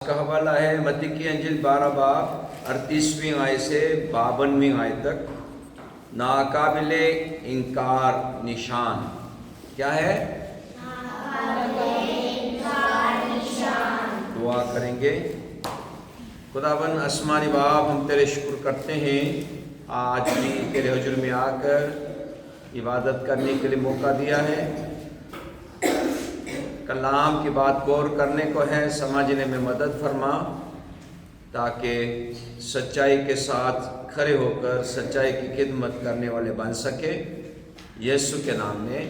کا حوالہ ہے متی کی انجیل 12 باب 38ویں آیت سے 52ویں آیت تک۔ ناقابل انکار نشان کیا ہے؟ دعا کریں گے۔ خداوند آسمانی باپ، ہم تیرے شکر کرتے ہیں آج بھی تیرے حضور میں آ کر عبادت کرنے کے لیے موقع دیا ہے۔ کلام کی بات غور کرنے کو ہے، سمجھنے میں مدد فرما تاکہ سچائی کے ساتھ کھڑے ہو کر سچائی کی خدمت کرنے والے بن سکے، یسوع کے نام میں۔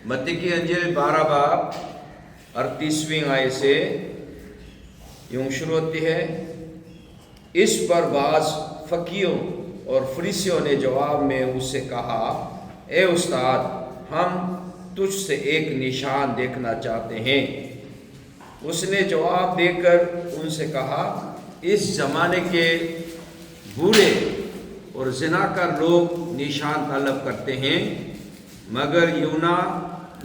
متی کی انجیل 12 باب 38ویں آیت سے یوں شروع ہوتی ہے۔ اس پر بعض فقیہوں اور فریسیوں نے جواب میں اس سے کہا، اے استاد، ہم تجھ سے ایک نشان دیکھنا چاہتے ہیں۔ اس نے جواب دے کر ان سے کہا، اس زمانے کے بوڑھے اور زناکار لوگ نشان طلب کرتے ہیں، مگر یونا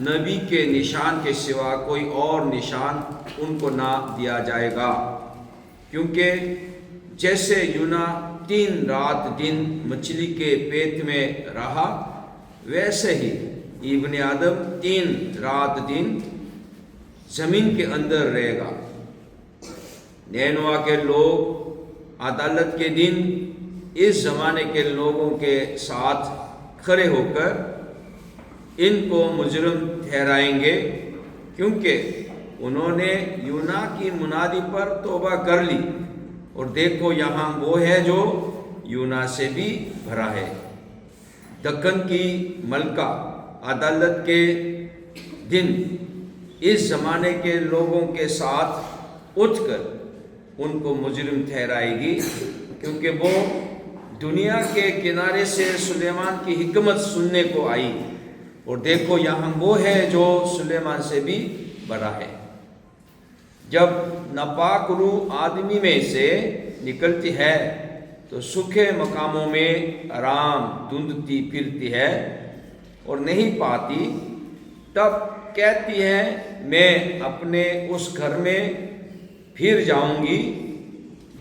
نبی کے نشان کے سوا کوئی اور نشان ان کو نہ دیا جائے گا، کیونکہ جیسے یونا 3 رات دن مچھلی کے پیٹ میں رہا، ویسے ہی ابن آدم 3 رات دن زمین کے اندر رہے گا۔ نینوا کے لوگ عدالت کے دن اس زمانے کے لوگوں کے ساتھ کھڑے ہو کر ان کو مجرم ٹھہرائیں گے، کیونکہ انہوں نے یونا کی منادی پر توبہ کر لی، اور دیکھو یہاں وہ ہے جو یونا سے بھی بھرا ہے۔ دکن کی ملکہ عدالت کے دن اس زمانے کے لوگوں کے ساتھ اٹھ کر ان کو مجرم ٹھہرائے گی، کیونکہ وہ دنیا کے کنارے سے سلیمان کی حکمت سننے کو آئی، اور دیکھو یہاں وہ ہے جو سلیمان سے بھی بڑا ہے۔ جب ناپاک روح آدمی میں سے نکلتی ہے تو سوکھے مقاموں میں آرام ڈھونڈتی پھرتی ہے اور نہیں پاتی، تب کہتی ہے، میں اپنے اس گھر میں پھر جاؤں گی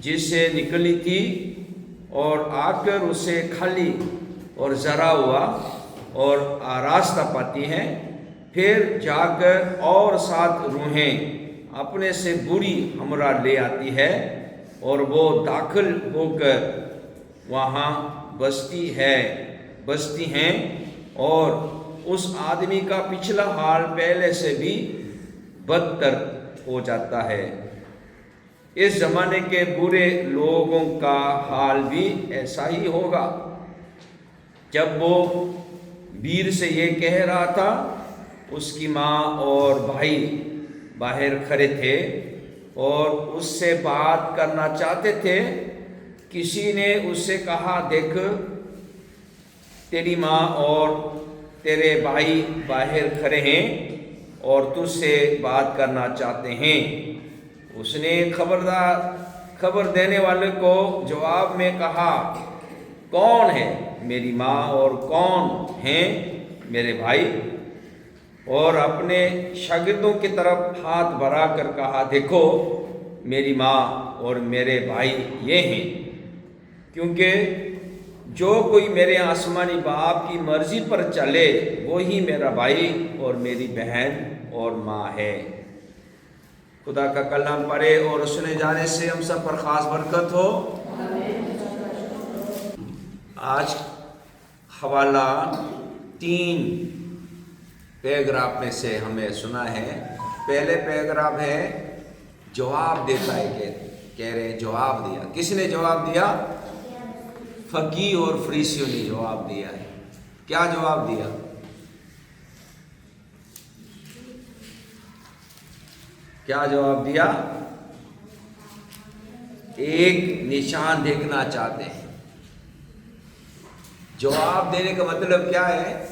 جس سے نکلی تھی، اور آ کر اسے خالی اور ذرا ہوا اور آراستہ پاتی ہے۔ پھر جا کر اور 7 روحیں اپنے سے بری ہمراہ لے آتی ہے، اور وہ داخل ہو کر وہاں بستی ہیں، اور اس آدمی کا پچھلا حال پہلے سے بھی بدتر ہو جاتا ہے۔ اس زمانے کے برے لوگوں کا حال بھی ایسا ہی ہوگا۔ جب وہ بیر سے یہ کہہ رہا تھا، اس کی ماں اور بھائی باہر کھڑے تھے اور اس سے بات کرنا چاہتے تھے۔ کسی نے اس سے کہا، دیکھ، تیری ماں اور تیرے بھائی باہر کھڑے ہیں اور تجھ سے بات کرنا چاہتے ہیں۔ اس نے خبر دینے والے کو جواب میں کہا، کون ہے میری ماں اور کون ہیں میرے بھائی؟ اور اپنے شاگردوں کی طرف ہاتھ بڑھا کر کہا، دیکھو میری ماں اور میرے بھائی یہ ہیں، کیونکہ جو کوئی میرے آسمانی باپ کی مرضی پر چلے وہی میرا بھائی اور میری بہن اور ماں ہے۔ خدا کا کلام پڑھے اور سنے جانے سے ہم سب پر خاص برکت ہو۔ آج حوالہ 3 پیراگراف میں سے ہمیں سنا ہے۔ پہلے پیراگراف ہے جواب دیتا ہے، کہہ رہے جواب دیا۔ کس نے جواب دیا؟ فقیہ اور فریسیوں نے جواب دیا ہے۔ کیا جواب دیا؟ کیا جواب دیا؟ ایک نشان دیکھنا چاہتے ہیں۔ جواب دینے کا مطلب کیا ہے؟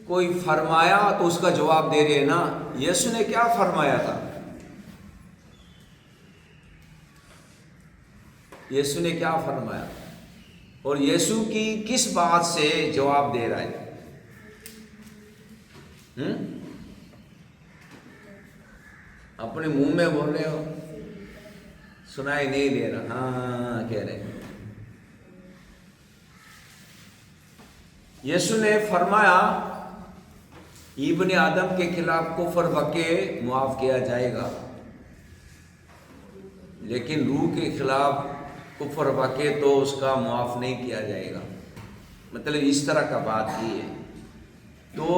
کوئی فرمایا تو اس کا جواب دے رہے ہیں نا۔ یسوع نے کیا فرمایا تھا؟ یسوع نے کیا فرمایا اور یسوع کی کس بات سے جواب دے رہا ہے؟ अपने मुंह में बोल रहे हो, सुनाई नहीं दे रहा, हाँ कह रहे। यीशु ने फरमाया इब्ने आदम के खिलाफ कुफर बके मुआफ किया जाएगा, लेकिन रूह के खिलाफ कुफर बके तो उसका मुआफ नहीं किया जाएगा। मतलब इस तरह का बात की है। तो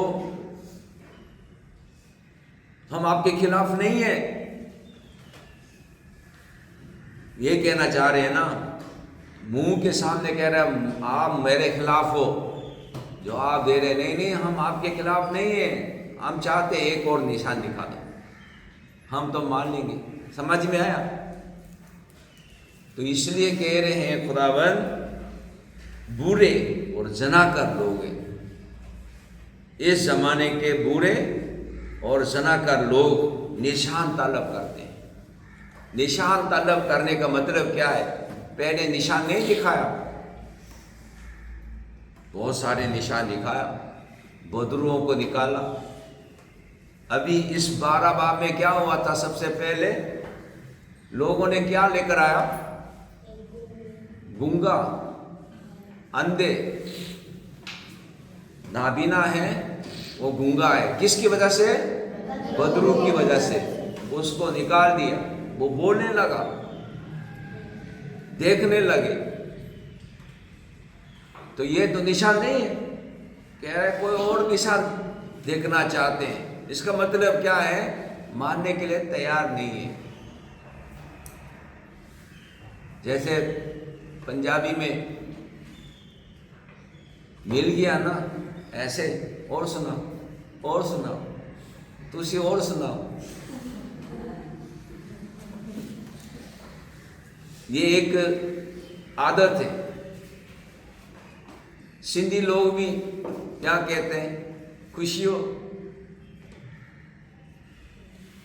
हम आपके खिलाफ नहीं है, ये कहना चाह रहे हैं ना, मुंह के सामने कह रहे हैं आप मेरे खिलाफ हो, जवाब दे रहे नहीं हम आपके खिलाफ नहीं है, हम चाहते एक और निशान दिखा दो, हम तो मान लेंगे। समझ में आया? तो इसलिए कह रहे हैं खुदावंद बुरे और जनाकर लोग हैं, इस जमाने के बुरे और जनाकर लोग निशान तलब करते हैं। निशान तलब करने का मतलब क्या है? पहले निशान नहीं दिखाया, बहुत सारे निशान दिखाया, बदरुओं को निकाला। अभी इस 12 बाब में क्या हुआ था? सबसे पहले लोगों ने क्या लेकर आया? गूंगा, अंधे, नाबीना है वो गूंगा है, किसकी वजह से? बदरू की वजह से। उसको निकाल दिया, वो बोलने लगा, देखने लगे। तो ये तो निशान नहीं है, कह रहे कोई और निशान देखना चाहते हैं। इसका मतलब क्या है? मानने के लिए तैयार नहीं है। जैसे पंजाबी में मिल गया ना, ऐसे और सुनाओ और सुनाओ, तुसी और सुनाओ। ये एक आदत है। सिंधी लोग भी क्या कहते हैं? खुशियों।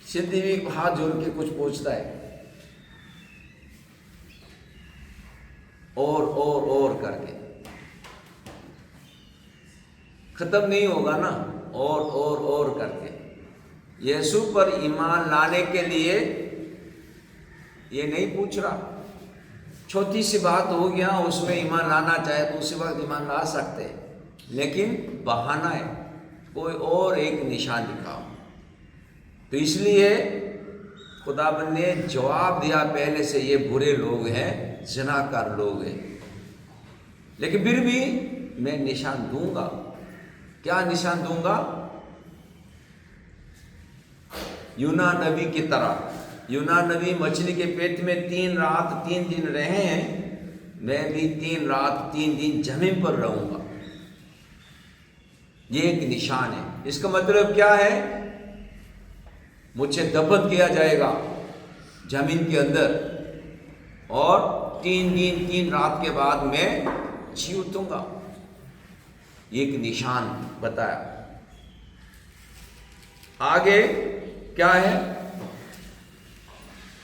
सिंधी भी हाथ जोड़ के कुछ पूछता है, और करके खत्म नहीं होगा ना, और करके। यीशु पर ईमान लाने के लिए ये नहीं पूछ रहा। छोटी सी बात हो गया, उसमें ईमान लाना चाहे तो उसी वक्त ईमान ला सकते हैं, लेकिन बहाना है, कोई और एक निशान दिखाओ। तो इसलिए खुदाबंद ने जवाब दिया पहले से, ये बुरे लोग हैं, जनाकार लोग हैं, लेकिन फिर भी मैं निशान दूंगा। क्या निशान दूंगा? यूना नबी की तरह। यूना नबी मछली के पेट में 3 रात 3 दिन रहे हैं, मैं भी 3 रात 3 दिन जमीन पर रहूंगा। ये एक निशान है। इसका मतलब क्या है? मुझे दफन किया जाएगा जमीन के अंदर, और 3 दिन 3 रात के बाद मैं जी उठूंगा। एक निशान बताया। आगे क्या है?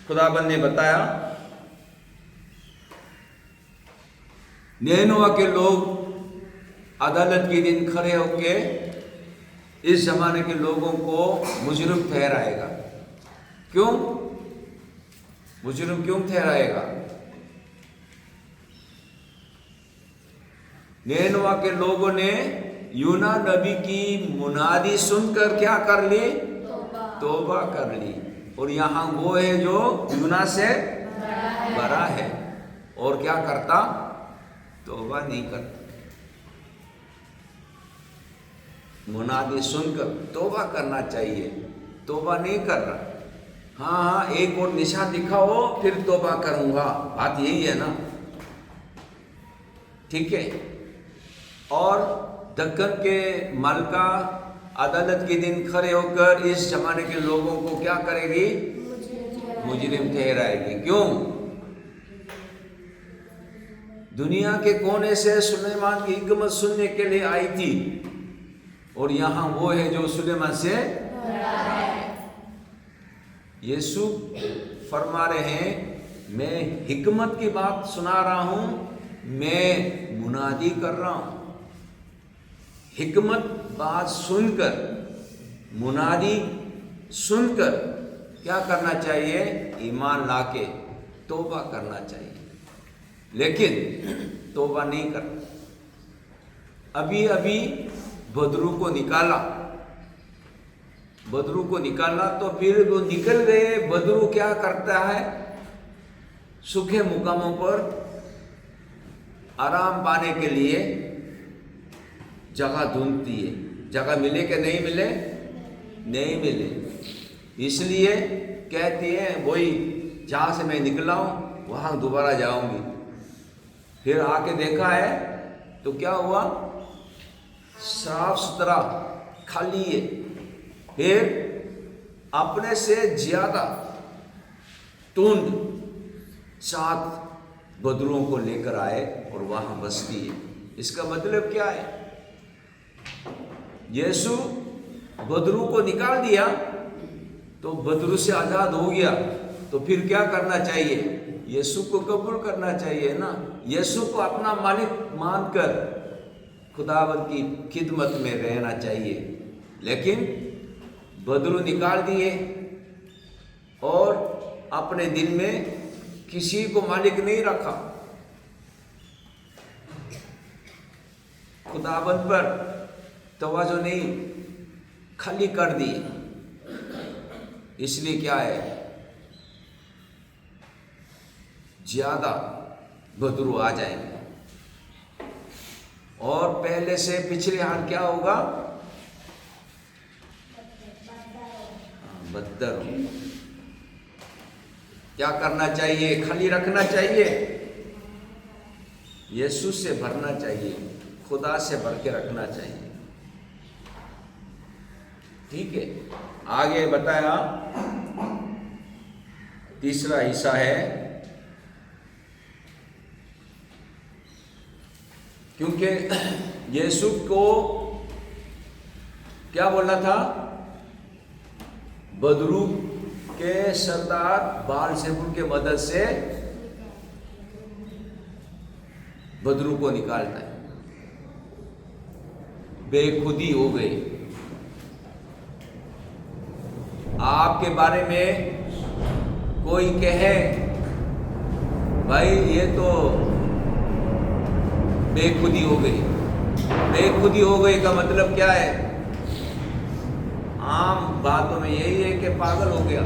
खुदाबंद ने बताया नैनोवा के लोग अदालत के दिन खड़े होकर इस जमाने के लोगों को मुजरिम ठहराएगा। क्यों मुजरिम क्यों ठहराएगा? नैनोवा के लोगों ने यूना नबी की मुनादी सुनकर क्या कर ली? तौबा कर ली। और यहाँ वो है जो यूना से बड़ा है और क्या करता? तौबा नहीं करता। मुनादी सुनकर तौबा करना चाहिए, तौबा नहीं कर रहा। हाँ एक और निशान दिखाओ फिर तौबा करूंगा, बात यही है ना, ठीक है। और दक्कन के मलका अदालत के दिन खड़े होकर इस जमाने के लोगों को क्या करेगी? मुजरिम ठहराएगी। क्यों? दुनिया के कोने से सुलेमान की हिकमत सुनने के लिए आई थी, और यहां वो है जो सुलेमान से यीशु फरमा रहे हैं, मैं हिकमत की बात सुना रहा हूं, मैं मुनादी कर रहा हूं। हिकमत बात सुनकर, मुनादी सुनकर کیا کرنا چاہیے؟ ایمان لا کے توبہ کرنا چاہیے، لیکن توبہ نہیں کرتا۔ ابھی بدرو کو نکالا تو پھر وہ نکل گئے۔ بدرو کیا کرتا ہے؟ سوکھے مقاموں پر آرام پانے کے لیے جگہ ڈھونڈتی ہے۔ جگہ ملے کہ نہیں ملے؟ نہیں ملے، اس لیے کہتی ہے وہی جہاں سے میں نکلا ہوں وہاں دوبارہ جاؤں گی۔ پھر آ کے دیکھا ہے تو کیا ہوا؟ صاف ستھرا خالی ہے۔ پھر اپنے سے زیادہ ٹونڈ 7 بدروؤں کو لے کر آئے اور وہاں بستی ہے۔ اس کا مطلب کیا ہے؟ یسوع بدرو کو نکال دیا تو بدرو سے آزاد ہو گیا، تو پھر کیا کرنا چاہیے؟ یسوع کو قبول کرنا چاہیے نا۔ یسوع کو اپنا مالک مان کر خداوند کی خدمت میں رہنا چاہیے، لیکن بدرو نکال دیے اور اپنے دل میں کسی کو مالک نہیں رکھا، خداوند پر توجہ نہیں، خالی کر دی۔ اس لیے کیا ہے؟ زیادہ بدرو آ جائیں گے اور پہلے سے پچھلے حال کیا ہوگا؟ بدتر ہو۔ کیا کرنا چاہیے؟ خالی رکھنا چاہیے، یسوع سے بھرنا چاہیے، خدا سے بھر کے رکھنا چاہیے۔ ٹھیک ہے، آگے بتایا تیسرا حصہ ہے، کیونکہ یسوع کو کیا بولنا تھا؟ بدرو کے سردار بال زیبول کے مدد سے بدرو کو نکالتا ہے۔ بے خودی ہو گئی۔ آپ کے بارے میں کوئی کہے بھائی یہ تو بے خودی ہو گئی۔ بے خودی ہو گئی کا مطلب کیا ہے؟ عام باتوں میں یہی ہے کہ پاگل ہو گیا۔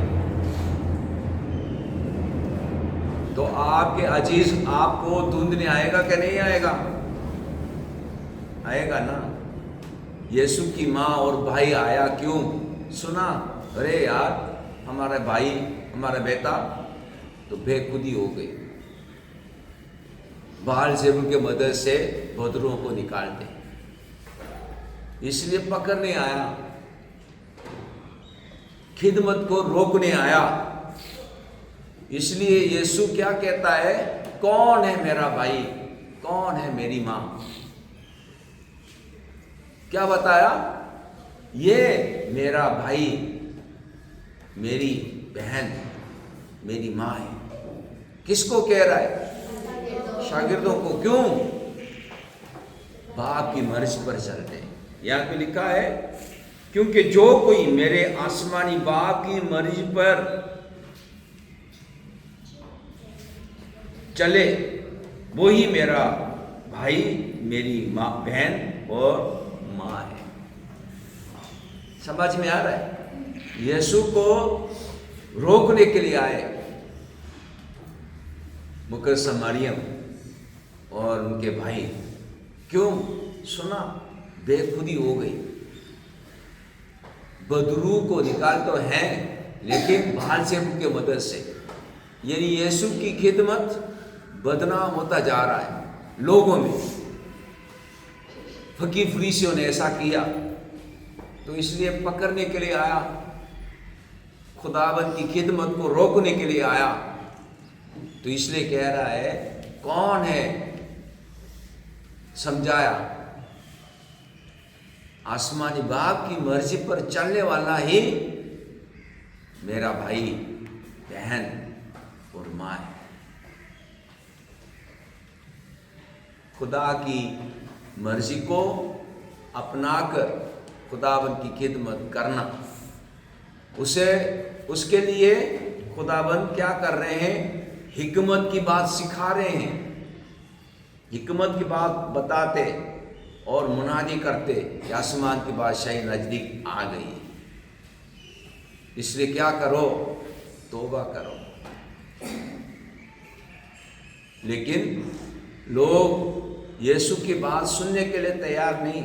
تو آپ کے عزیز آپ کو ڈھونڈنے آئے گا کہ نہیں آئے گا؟ آئے گا نا۔ یسوع کی ماں اور بھائی آیا، کیوں؟ سنا ارے یار ہمارا بھائی ہمارا بیٹا تو بے خودی ہو گئی، بال زیبول کے مدد سے بدروؤں کو نکالتے، اس لیے پکڑنے آیا، خدمت کو روکنے آیا۔ اس لیے یسوع کیا کہتا ہے؟ کون ہے میرا بھائی؟ کون ہے میری ماں؟ کیا بتایا؟ یہ میرا بھائی، میری بہن، میری ماں ہے۔ کس کو کہہ رہا ہے؟ شاگردوں کو۔ کیوں؟ باپ کی مرضی پر چلتے ہیں۔ یہاں پہ لکھا ہے کیونکہ جو کوئی میرے آسمانی باپ کی مرضی پر چلے وہی میرا بھائی، میری ماں، بہن اور ماں ہے۔ سمجھ میں آ رہا ہے؟ یسوع کو روکنے کے لیے آئے مقدسہ مریم اور ان کے بھائی۔ کیوں؟ سنا بے خودی ہو گئی۔ بدرو کو نکال تو ہیں لیکن بال زیبول کے مدد سے، یعنی یسوع کی خدمت بدنام ہوتا جا رہا ہے لوگوں میں۔ فقیر فریسیوں نے ایسا کیا تو اس لیے پکڑنے کے لیے آیا، خداوند کی خدمت کو روکنے کے لیے آیا۔ تو اس لیے کہہ رہا ہے کون ہے؟ سمجھایا آسمانی باپ کی مرضی پر چلنے والا ہی میرا بھائی، بہن اور ماں ہے۔ خدا کی مرضی کو اپنا کر خداوند کی خدمت کرنا، उसके लिए खुदाबंद क्या कर रहे हैं? हिकमत की बात सिखा रहे हैं, हिकमत की बात बताते और मुनादी करते कि आसमान की बादशाही नजदीक आ गई है, इसलिए क्या करो? तौबा करो। लेकिन लोग यीशु की बात सुनने के लिए तैयार नहीं।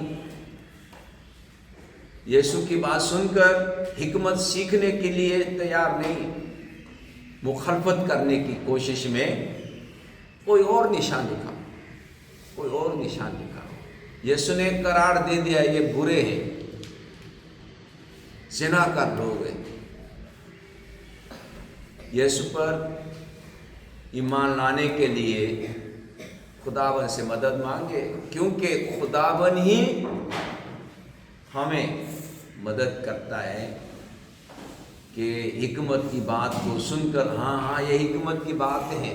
यीशु की बात सुनकर हिकमत सीखने के लिए तैयार नहीं, मुखालफत करने की कोशिश में कोई और निशान दिखा, कोई और निशान दिखा। यीशु ने करार दे दिया ये बुरे हैं, ज़िनाकार लोग हैं। यीशु पर ईमान लाने के लिए खुदावन से मदद मांगे, क्योंकि खुदावन ही हमें मदद करता है कि हिकमत की बात को सुनकर हाँ हाँ ये हिकमत की बात है,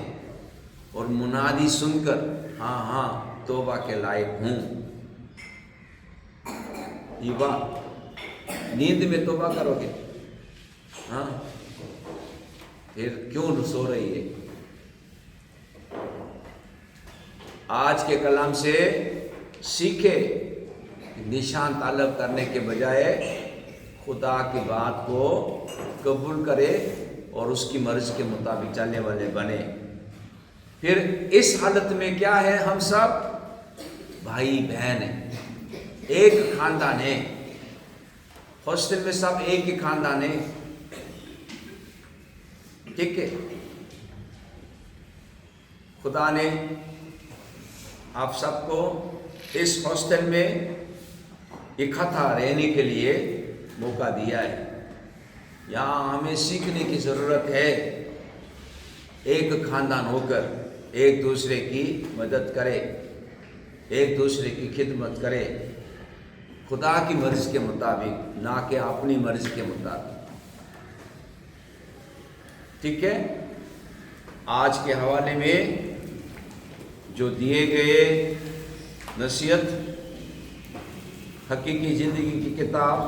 और मुनादी सुनकर हाँ हाँ तौबा के लायक हूँ। ये बात नींद में तौबा करोगे? हाँ, फिर क्यों सो रही है? आज के कलाम से सीखे, निशान तालब करने के बजाय खुदा की बात को कबूल करे और उसकी मर्जी के मुताबिक चलने वाले बने। फिर इस हालत में क्या है? हम सब भाई बहन हैं, एक खानदान है। हॉस्टल में सब एक ही खानदान है, ठीक है। खुदा ने आप सबको इस हॉस्टल में इकट्ठा रहने के लिए मौका दिया है। यहाँ हमें सीखने की ज़रूरत है, एक खानदान होकर एक दूसरे की मदद करे, एक दूसरे की खिदमत करे, खुदा की मर्ज़ी के मुताबिक, ना कि अपनी मर्ज़ी के मुताबिक, ठीक है। आज के हवाले में जो दिए गए नसीहत, हकीकी ज़िंदगी की किताब,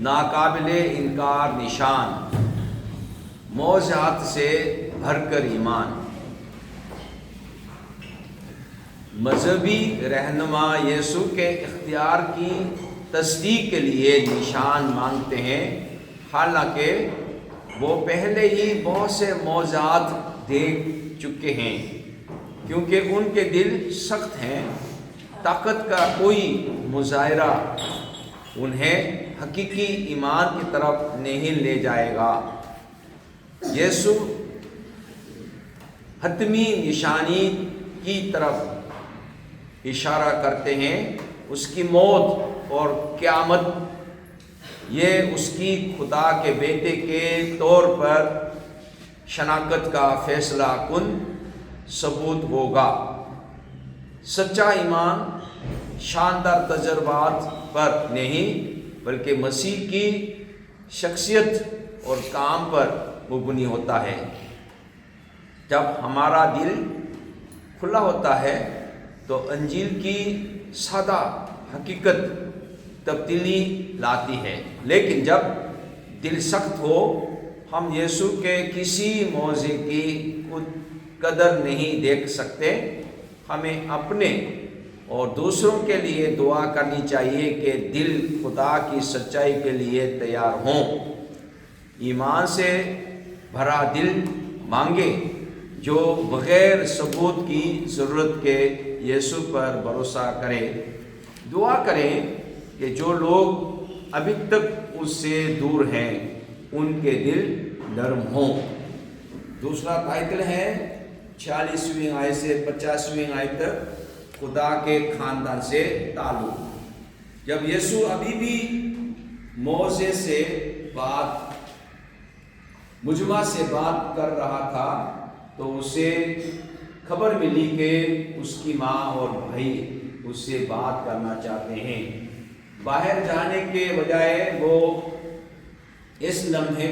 नाकाबिले इनकार निशान, मौज़ात से भरकर ईमान। मजहबी रहनुमा यीशु के इख्तियार की तस्दीक के लिए निशान मांगते हैं, हालांकि वो पहले ही बहुत से मौज़ात देख चुके हैं, क्योंकि उनके दिल सख्त हैं। ताकत का कोई मुजाहिरा उन्हें हकीकी ईमान की तरफ नहीं ले जाएगा। यीशु हतमी निशानी की तरफ इशारा करते हैं, उसकी मौत और क़यामत। ये उसकी खुदा के बेटे के तौर पर शनाख्त का फैसला कुन सबूत होगा। सच्चा ईमान शानदार तजर्बात पर नहीं, बल्कि मसीह की शख्सियत और काम पर मुबनी होता है। जब हमारा दिल खुला होता है तो अंजील की सादा हकीकत तब्दीली लाती है, लेकिन जब दिल सख्त हो, हम यीशु के किसी मौज़े की कदर नहीं देख सकते। हमें अपने और दूसरों के लिए दुआ करनी चाहिए कि दिल खुदा की सच्चाई के लिए तैयार हों। ईमान से भरा दिल मांगे, जो बग़ैर सबूत की ज़रूरत के यीशु पर भरोसा करे। दुआ करें कि जो लोग अभी तक उससे दूर हैं, उनके दिल नरम हों। दूसरा टाइटल है 46वीं आयत से 50वीं आयत तक, खुदा के खानदान से ताल्लुक। जब यीशु अभी भी मोसे से मुजमा से बात कर रहा था, तो उसे खबर मिली कि उसकी माँ और भाई उससे बात करना चाहते हैं। बाहर जाने के बजाय वो इस लम्हे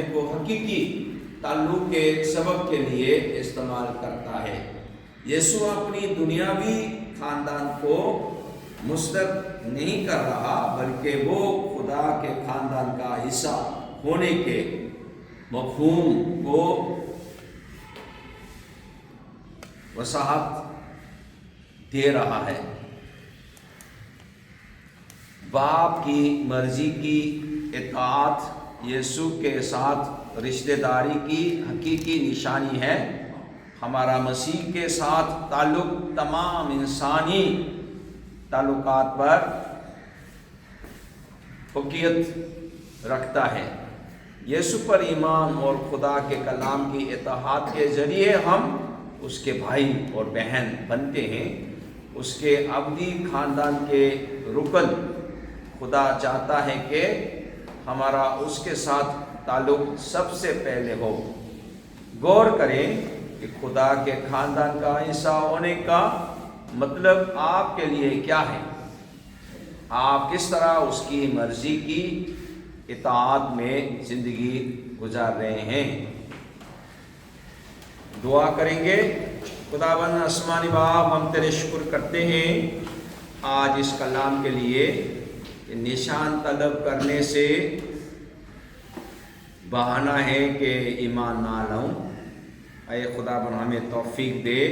को हकीकी ताल्लुक के सबब के लिए इस्तेमाल करता है। यीशु अपनी दुनियावी खानदान को नहीं कर रहा, बल्कि वो खुदा के खानदान का हिस्सा होने के मफहूम को वसाहत दे रहा है। बाप की मर्जी की इताअत यीशु के साथ रिश्तेदारी की हकीकी निशानी है। हमारा मसीह के साथ ताल्लुक़ तमाम इंसानी ताल्लुकात पर फौकियत रखता है। यीशु पर ईमान और खुदा के कलाम की इत्तेहाद के ज़रिए हम उसके भाई और बहन बनते हैं। उसके अबदी खानदान के रुकन खुदा चाहता है कि हमारा उसके साथ ताल्लुक़ सबसे पहले हो। गौर करें कि खुदा के खानदान का हिस्सा होने का मतलब आपके लिए क्या है। आप किस तरह उसकी मर्जी की इताअत में ज़िंदगी गुजार रहे हैं। दुआ करेंगे। खुदावंद आसमानी बाप, हम तेरे शुक्र करते हैं आज इस कलाम के लिए। निशान तलब करने से बहाना है कि ईमान ना लाऊं। ऐ खुदावन हमें तौफीक दे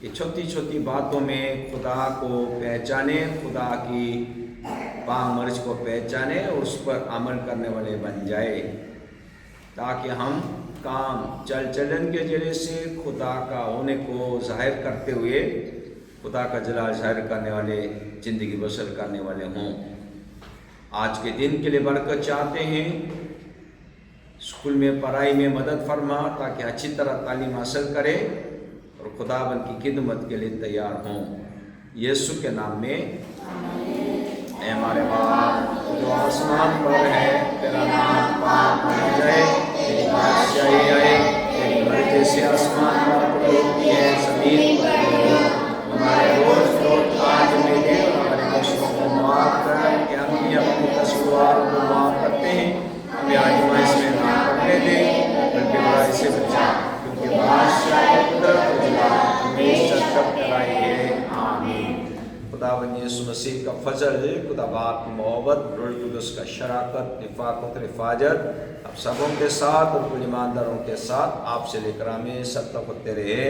कि छोटी छोटी बातों में खुदा को पहचाने, खुदा की पाक मर्ज को पहचाने और उस पर अमल करने वाले बन जाए, ताकि हम काम चल चलन के जरिए से खुदा का होने को ज़ाहिर करते हुए खुदा का जलाल ज़ाहिर करने वाले ज़िंदगी बसर करने वाले हों। आज के दिन के लिए बरकत चाहते हैं। स्कूल में पढ़ाई में मदद फरमा ताकि अच्छी तरह तालीम हासिल करें और खुदावन की खिदमत के लिए तैयार हों। यीशु के नाम में ऐ हमारे बाप जो आसमान पर है, तेरा नाम पाक होना जाए, तेरी बादशाही आए, तेरी मर्जी जैसे आसमान पर होती है ज़मीन पर भी हो। हमारे रोज़ रोज़ आज में दे और हमारे कष्टों को माफ़ कर कि हम भी अपने कसूरवारों को माफ़ करते हैं। हमें आज़माइश में ना पड़ने दे, बल्कि बुराई से बचा, क्योंकि बादशाह कुदरत और जलाल हमेशा तब कराई है। आमीन। खुदावंद यीशु मसीह का फजल, खुदा बाप की मोहब्बत, रूह कुदस का शराकत, रिफ़ाक़त और हिफाजत अब सबों के साथ और कुल ईमानदारों के साथ आपसे लेकर हमें सब तक होते रहे।